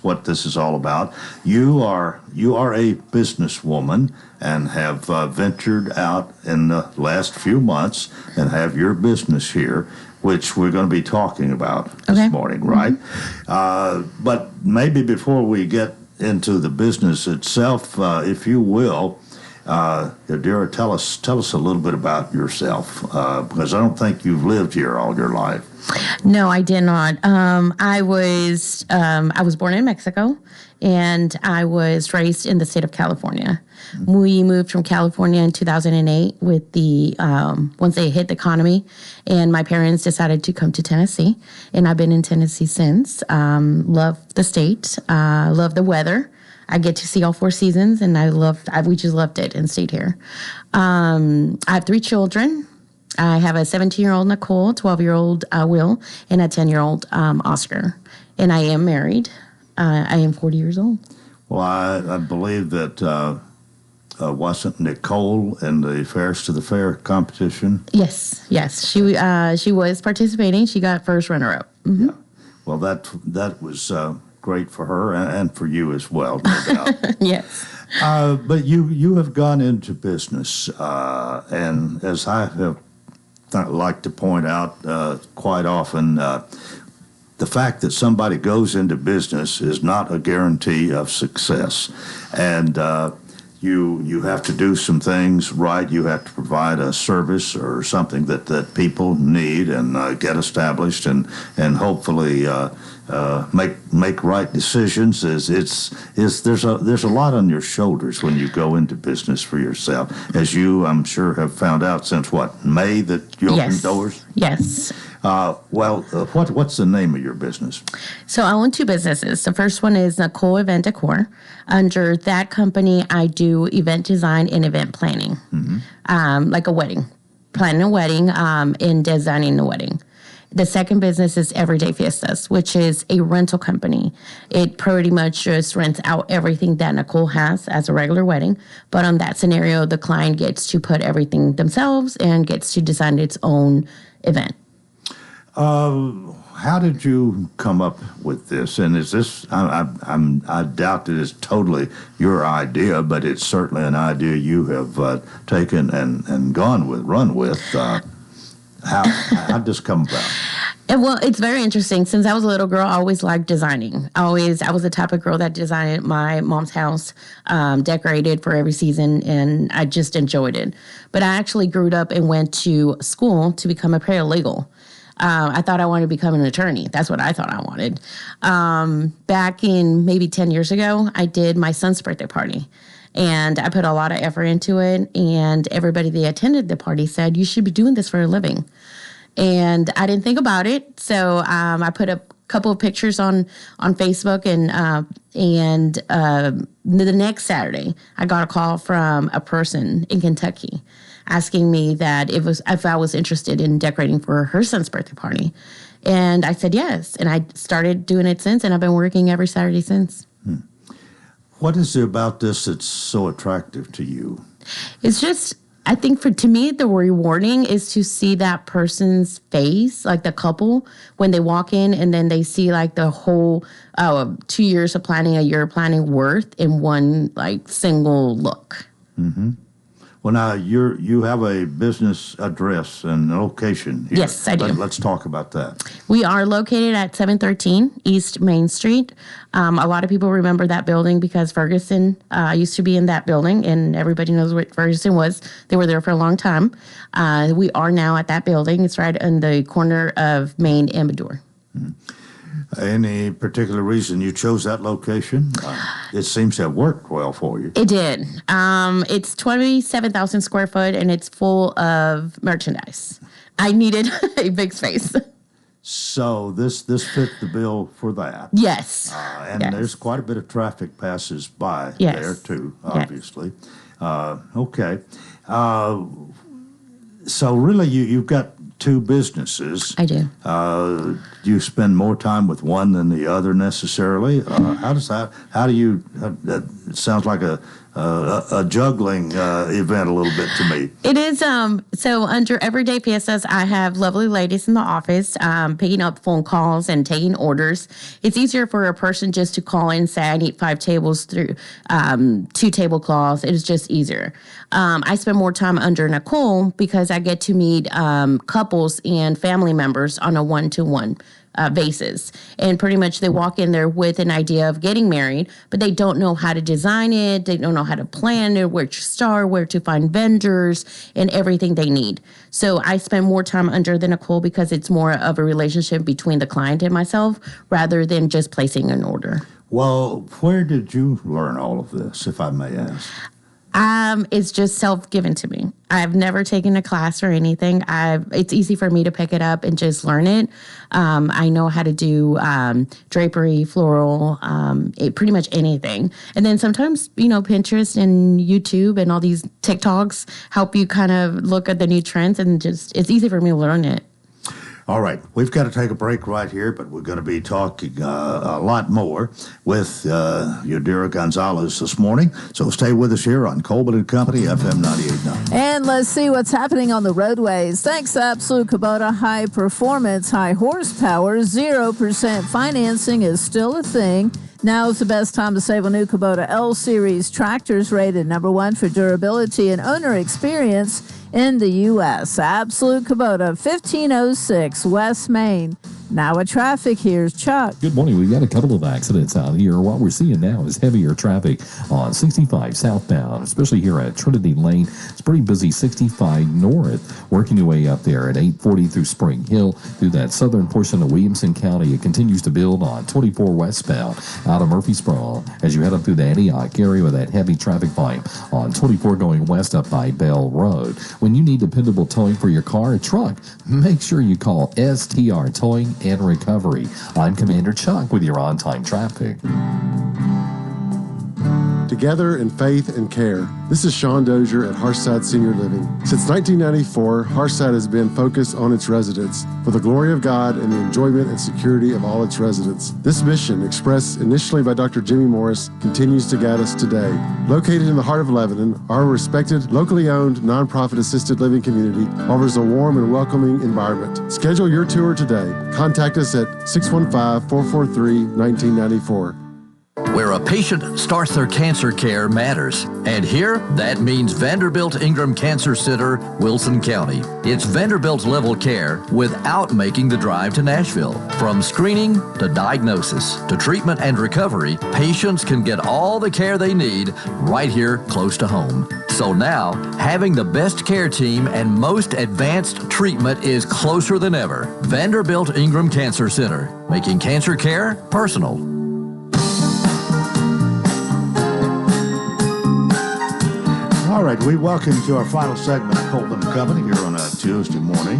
what this is all about. You are a businesswoman and have ventured out in the last few months and have your business here, which we're going to be talking about this morning, right? Mm-hmm. But maybe before we get into the business itself, if you will, Yadira, tell us a little bit about yourself, because I don't think you've lived here all your life. No, I did not. I was born in Mexico, and I was raised in the state of California. Mm-hmm. We moved from California in 2008 with the once they hit the economy, and my parents decided to come to Tennessee, and I've been in Tennessee since. Love the state, love the weather. I get to see all 4 seasons, and we just loved it and stayed here. I have 3 children. I have a 17-year-old Nicole, 12-year-old Will, and a 10-year-old Oscar. And I am married. I am 40 years old. Well, I believe that wasn't Nicole in the Fairs to the Fair competition? Yes. She was participating. She got first runner-up. Mm-hmm. Yeah. Well, that was great for her and for you as well, no doubt. Yes. But you have gone into business, and as I have like to point out quite often, the fact that somebody goes into business is not a guarantee of success. And you have to do some things right. You have to provide a service or something that people need and get established and hopefully make right decisions. There's a lot on your shoulders when you go into business for yourself, as you, I'm sure, have found out since May that you opened doors? Yes. What's the name of your business? So I own 2 businesses. The first one is Nicole Event Decor. Under that company, I do event design and event planning, like a wedding, planning a wedding and designing the wedding. The second business is Everyday Fiestas, which is a rental company. It pretty much just rents out everything that Nicole has as a regular wedding. But on that scenario, the client gets to put everything themselves and gets to design its own event. How did you come up with this? And is this? I doubt that it's totally your idea, but it's certainly an idea you have taken and run with. How'd this come about? Well, it's very interesting. Since I was a little girl, I always liked designing. I was the type of girl that designed my mom's house, decorated for every season, and I just enjoyed it. But I actually grew up and went to school to become a paralegal. I thought I wanted to become an attorney. That's what I thought I wanted. Back in maybe 10 years ago, I did my son's birthday party. And I put a lot of effort into it. And everybody that attended the party said, you should be doing this for a living. And I didn't think about it. So I put a couple of pictures on Facebook. And the next Saturday, I got a call from a person in Kentucky asking me that if I was interested in decorating for her son's birthday party. And I said yes. And I started doing it since, and I've been working every Saturday since. What is it about this that's so attractive to you? It's just, I think to me, the rewarding is to see that person's face, like the couple, when they walk in and then they see like the whole 2 years of planning, a year of planning worth in one like single look. Mm-hmm. Well, now you have a business address and location here. Yes, I do. Let's talk about that. We are located at 713 East Main Street. A lot of people remember that building because Ferguson used to be in that building, and everybody knows what Ferguson was. They were there for a long time. We are now at that building. It's right in the corner of Main and Medore. Mm-hmm. Any particular reason you chose that location? It seems to have worked well for you. It did. It's 27,000 square foot, and it's full of merchandise. I needed a big space. So this fit the bill for that. Yes. And yes. There's quite a bit of traffic passes by yes. there, too, obviously. Yes. Okay. So really, you've got two businesses. I do. Do you spend more time with one than the other necessarily? How do you? It sounds like a juggling event a little bit to me. It is. So under Everyday Fiestas, I have lovely ladies in the office picking up phone calls and taking orders. It's easier for a person just to call in and say, I need 5 tables through 2 tablecloths. It is just easier. I spend more time under Nicole because I get to meet couples and family members on a one-to-one basis. And pretty much they walk in there with an idea of getting married, but they don't know how to design it. They don't know how to plan it, where to start, where to find vendors, and everything they need. So I spend more time under the Nicole because it's more of a relationship between the client and myself rather than just placing an order. Well, where did you learn all of this, if I may ask? It's just self-given to me. I've never taken a class or anything. It's easy for me to pick it up and just learn it. I know how to do drapery, floral, pretty much anything. And then sometimes, Pinterest and YouTube and all these TikToks help you kind of look at the new trends, and it's easy for me to learn it. All right, we've got to take a break right here, but we're going to be talking a lot more with Yadira Gonzalez this morning. So stay with us here on Coleman and Company, FM 98.9. And let's see what's happening on the roadways. Thanks to Absolute Kubota, high performance, high horsepower, 0% financing is still a thing. Now is the best time to save on new Kubota L-Series tractors, rated number 1 for durability and owner experience in the U.S. Absolute Kubota, 1506 West Main. Now with traffic, here's Chuck. Good morning. We've got a couple of accidents out here. What we're seeing now is heavier traffic on 65 southbound, especially here at Trinity Lane. It's pretty busy 65 north, working your way up there at 840 through Spring Hill, through that southern portion of Williamson County. It continues to build on 24 westbound out of Murfreesboro as you head up through the Antioch area with that heavy traffic volume on 24 going west up by Bell Road. When you need dependable towing for your car or truck, make sure you call STR Towing and Recovery. I'm Commander Chuck with your on-time traffic. Together in faith and care. This is Sean Dozier at Harshside Senior Living. Since 1994, Harshside has been focused on its residents for the glory of God and the enjoyment and security of all its residents. This mission, expressed initially by Dr. Jimmy Morris, continues to guide us today. Located in the heart of Lebanon, our respected, locally owned, nonprofit assisted living community offers a warm and welcoming environment. Schedule your tour today. Contact us at 615-443-1994. Where a patient starts their cancer care matters. And here, that means Vanderbilt Ingram Cancer Center, Wilson County. It's Vanderbilt level care without making the drive to Nashville. From screening to diagnosis to treatment and recovery, patients can get all the care they need right here close to home. So now, having the best care team and most advanced treatment is closer than ever. Vanderbilt Ingram Cancer Center, making cancer care personal. All right, we welcome you to our final segment of Coleman and Company here on a Tuesday morning.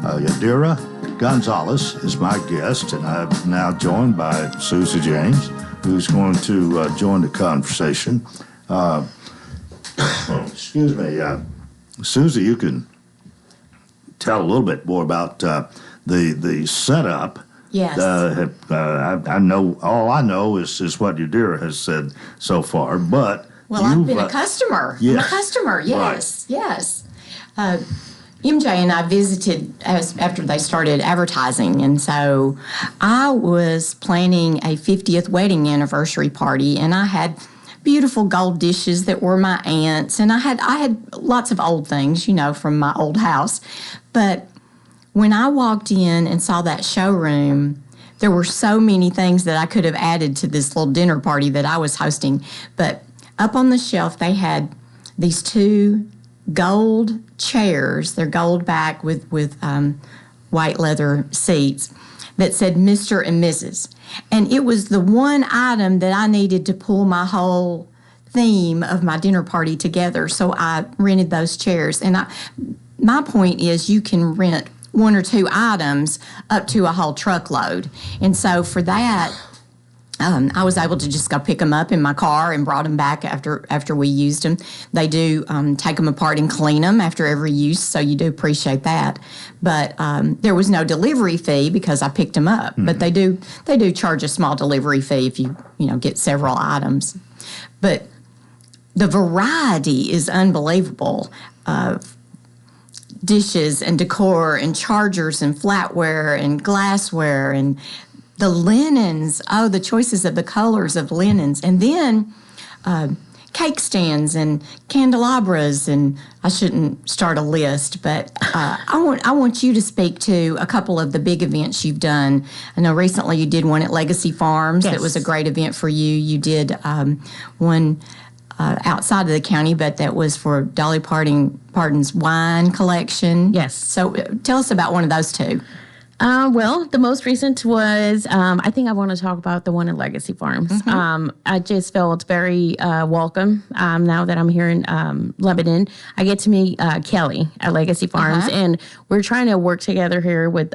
Yadira Gonzalez is my guest, and I'm now joined by Susie James, who's going to join the conversation. Excuse me. Susie, you can tell a little bit more about the setup. Yes. I know, all I know is what Yadira has said so far, but well, I've been a customer. Yes. I'm a customer, yes, Right. yes. MJ and I visited after they started advertising, and so I was planning a 50th wedding anniversary party, and I had beautiful gold dishes that were my aunt's, and I had lots of old things, from my old house. But when I walked in and saw that showroom, there were so many things that I could have added to this little dinner party that I was hosting. But up on the shelf, they had these 2 gold chairs. They're gold back with white leather seats that said Mr. and Mrs. And it was the one item that I needed to pull my whole theme of my dinner party together. So I rented those chairs. And my point is, you can rent 1 or 2 items up to a whole truckload. And so for that, I was able to just go pick them up in my car and brought them back after we used them. They do take them apart and clean them after every use, so you do appreciate that. But there was no delivery fee because I picked them up. Mm-hmm. But they do charge a small delivery fee if you get several items. But the variety is unbelievable of dishes and decor and chargers and flatware and glassware and the linens, the choices of the colors of linens, and then cake stands and candelabras, and I shouldn't start a list, but I want you to speak to a couple of the big events you've done. I know recently you did one at Legacy Farms. Yes. That was a great event for you. You did one outside of the county, but that was for Dolly Parton's wine collection. Yes. So tell us about one of those 2. Well, the most recent was, I think I want to talk about the one in Legacy Farms. Mm-hmm. I just felt very welcome now that I'm here in Lebanon. I get to meet Kelly at Legacy Farms, and we're trying to work together here with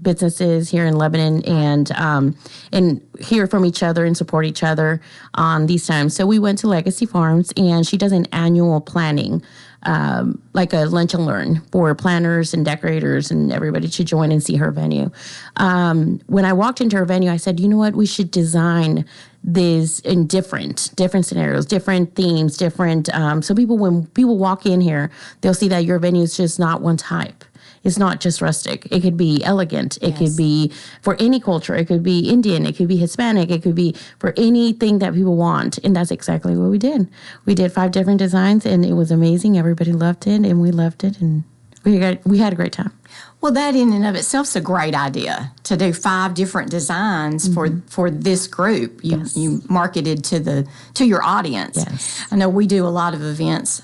businesses here in Lebanon and hear from each other and support each other on these times. So we went to Legacy Farms, and she does an annual planning, like a lunch and learn for planners and decorators and everybody to join and see her venue. When I walked into her venue, I said, you know what, we should design this in different scenarios, different themes, different, so when people walk in here, they'll see that your venue is just not one type. It's not just rustic. It could be elegant. It could be for any culture. It could be Indian. It could be Hispanic. It could be for anything that people want. And that's exactly what we did. We did 5 different designs, and it was amazing. Everybody loved it, and we loved it, and we had a great time. Well, that in and of itself is a great idea, to do 5 different designs for this group. You marketed to your audience. Yes. I know we do a lot of events.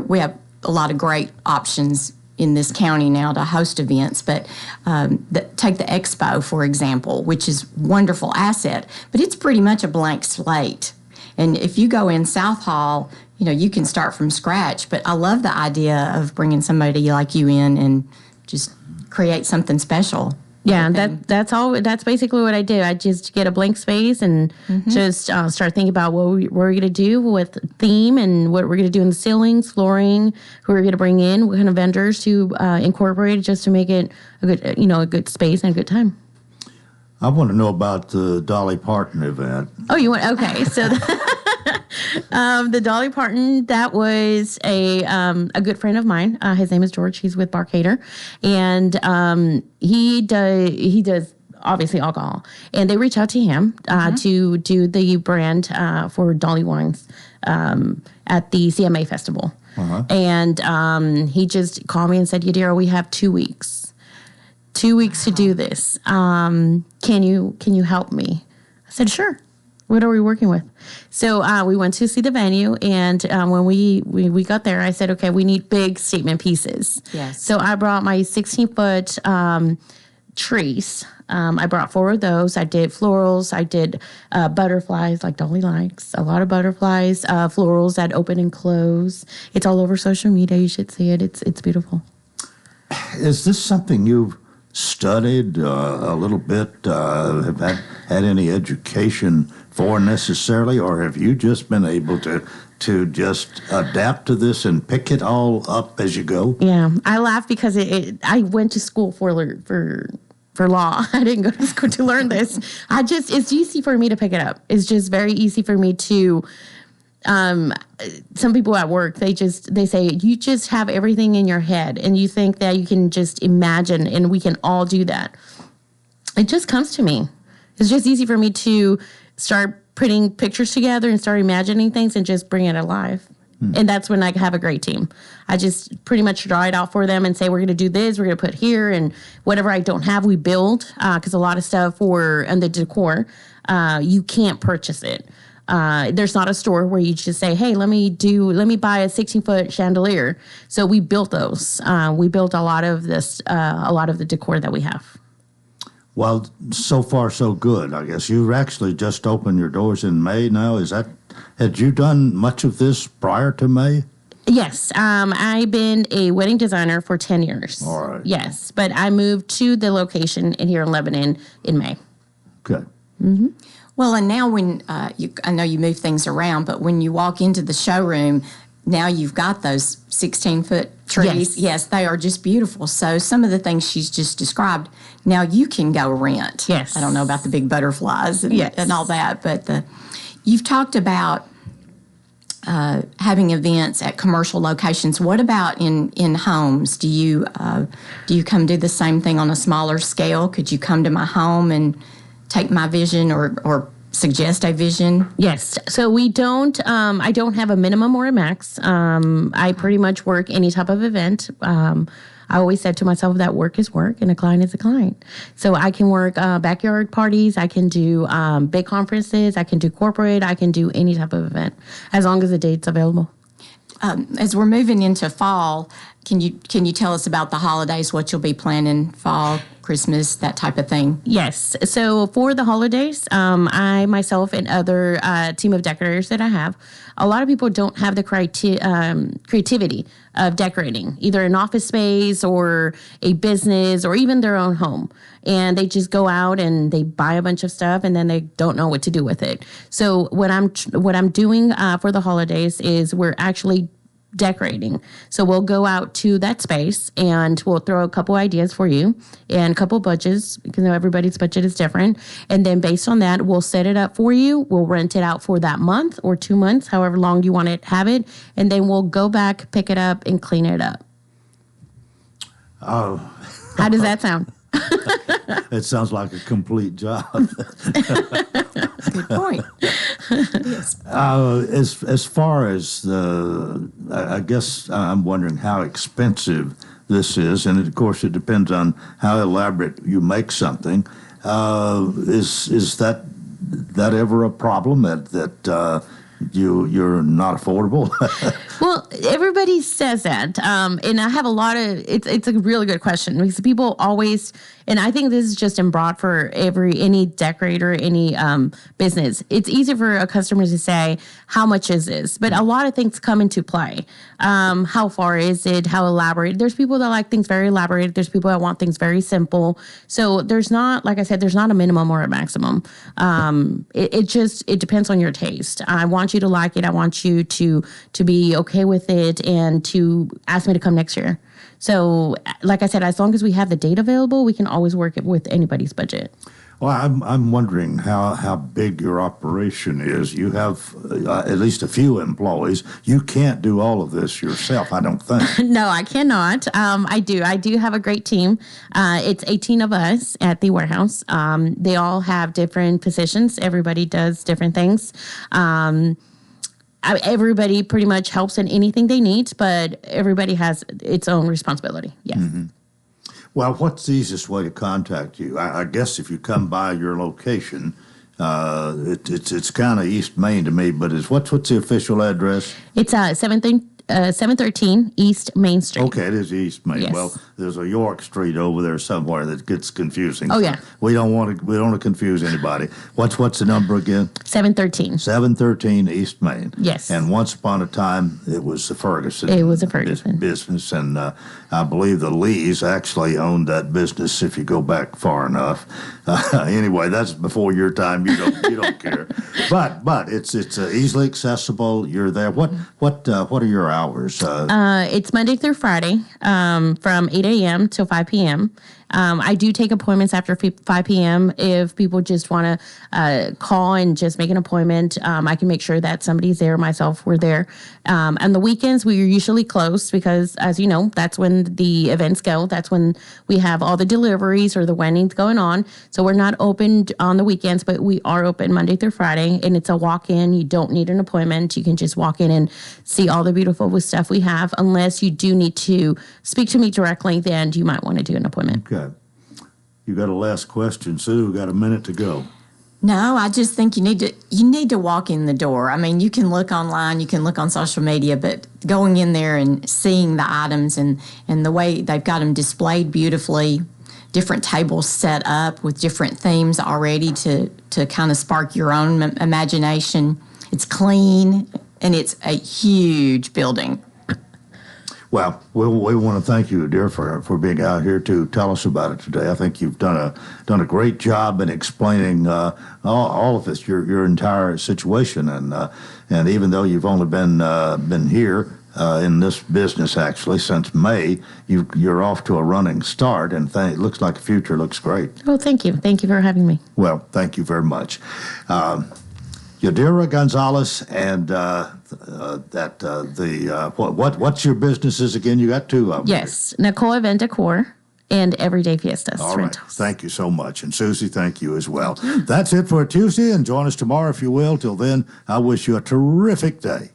We have a lot of great options in this county now to host events, but take the expo, for example, which is a wonderful asset, but it's pretty much a blank slate. And if you go in South Hall, you can start from scratch, but I love the idea of bringing somebody like you in and just create something special. Yeah, that's all. That's basically what I do. I just get a blank space and just start thinking about what we're going to do with theme and what we're going to do in the ceilings, flooring, who we're going to bring in, what kind of vendors to incorporate, just to make it a good space and a good time. I want to know about the Dolly Parton event. Oh, you want? Okay, so the Dolly Parton, that was a good friend of mine. His name is George. He's with Barcator, and he does obviously alcohol. And they reached out to him to do the brand for Dolly wines at the CMA Festival. And he just called me and said, Yadira, we have 2 weeks. 2 weeks to do this. Can you help me? I said, sure. What are we working with? So we went to see the venue, and when we got there, I said, okay, we need big statement pieces. Yes. So I brought my 16-foot trees. I brought 4 of those. I did florals. I did butterflies, like Dolly likes. A lot of butterflies, florals that open and close. It's all over social media. You should see it. It's beautiful. Is this something you've studied a little bit? Have had any education for necessarily, or have you just been able to just adapt to this and pick it all up as you go? Yeah, I laugh because I went to school for law. I didn't go to school to learn this. It's easy for me to pick it up. It's just very easy for me to some people at work, they say, you just have everything in your head and you think that you can just imagine and we can all do that. It just comes to me. It's just easy for me to start putting pictures together and start imagining things and just bring it alive. And that's when I have a great team. I just pretty much draw it out for them and say, we're going to do this, we're going to put here, and whatever I don't have, we build. Because a lot of stuff and the decor, you can't purchase it. There's not a store where you just say, hey, let me buy a 16-foot chandelier. So we built those. We built a lot of the decor that we have. Well, so far so good, I guess. You actually just opened your doors in May now. Had you done much of this prior to May? Yes. I've been a wedding designer for 10 years. All right. Yes. But I moved to the location here in Lebanon in May. Good. Mm-hmm. Well, and now when I know you move things around, but when you walk into the showroom, now you've got those 16-foot trees. Yes, they are just beautiful. So some of the things she's just described, now you can go rent. Yes. I don't know about the big butterflies and all that, but you've talked about having events at commercial locations. What about in homes? Do you come do the same thing on a smaller scale? Could you come to my home and take my vision or suggest a vision? Yes. So we don't, I don't have a minimum or a max. I pretty much work any type of event. I always said to myself that work is work and a client is a client. So I can work backyard parties. I can do big conferences. I can do corporate. I can do any type of event as long as the date's available. As we're moving into fall, can you tell us about the holidays, what you'll be planning, fall, Christmas, that type of thing? Yes. So for the holidays, I, myself, and other team of decorators that I have, a lot of people don't have the creativity of decorating, either an office space or a business or even their own home. And they just go out and they buy a bunch of stuff and then they don't know what to do with it. So what I'm doing for the holidays is we're actually decorating. So we'll go out to that space and we'll throw a couple ideas for you and a couple budgets, because everybody's budget is different. And then based on that, we'll set it up for you. We'll rent it out for that month or 2 months, however long you want to have it. And then we'll go back, pick it up, and clean it up. Oh. How does that sound? It sounds like a complete job. Good point. Yes. As far as I guess I'm wondering how expensive this is, and of course it depends on how elaborate you make something. Is that ever a problem that you're not affordable? Well, everybody says that, and I have a lot of. It's a really good question because people always, and I think this is just broad for any decorator, any business. It's easy for a customer to say, "How much is this?" But a lot of things come into play. How far is it? How elaborate? There's people that like things very elaborate. There's people that want things very simple. So there's not, like I said, there's not a minimum or a maximum. It depends on your taste. I want you to like it. I want you to be okay with it and to ask me to come next year. So, like I said, as long as we have the date available, we can always work it with anybody's budget. Well, I'm wondering how big your operation is. You have at least a few employees. You can't do all of this yourself, I don't think. No, I cannot. I do have a great team. It's 18 of us at the warehouse. They all have different positions. Everybody does different things. Everybody pretty much helps in anything they need, but everybody has its own responsibility. Yes. Mm-hmm. Well, what's the easiest way to contact you? I guess if you come by your location, it's kind of East Main to me, but what's the official address? It's 713 East Main Street. Okay, it is East Main. Yes. Well, there's a York Street over there somewhere that gets confusing. Oh, yeah. We don't want to confuse anybody. What's the number again? 713. 713 East Main. Yes. And once upon a time, it was a Ferguson. It was a Ferguson business, and I believe the Lees actually owned that business. If you go back far enough. Anyway, that's before your time. You don't care. But it's easily accessible. You're there. What are your hours? hours? It's Monday through Friday from 8 a.m. till 5 p.m. I do take appointments after 5 p.m. If people just want to call and just make an appointment, I can make sure that somebody's there. Myself, we're there. And the weekends, we are usually closed because, as you know, that's when the events go. That's when we have all the deliveries or the weddings going on. So we're not open on the weekends, but we are open Monday through Friday. And it's a walk-in. You don't need an appointment. You can just walk in and see all the beautiful stuff we have. Unless you do need to speak to me directly, then you might want to do an appointment. Okay. You got a last question, Sue? We got a minute to go. No, I just think you need to walk in the door. I mean, you can look online, you can look on social media, but going in there and seeing the items and the way they've got them displayed beautifully, different tables set up with different themes already to kind of spark your own imagination. It's clean, and it's a huge building. Well, we want to thank you, dear, for being out here to tell us about it today. I think you've done a great job in explaining all of this, your entire situation, and even though you've only been here in this business actually since May, you're off to a running start, and it looks like the future looks great. Well, thank you. Thank you for having me. Well, thank you very much. Yadira Gonzalez, and what's your businesses again? You got two of them. Yes, Nicole Event Decor and Everyday Fiestas. All right. Thank you so much. And Susie, thank you as well. That's it for Tuesday, and join us tomorrow if you will. Till then, I wish you a terrific day.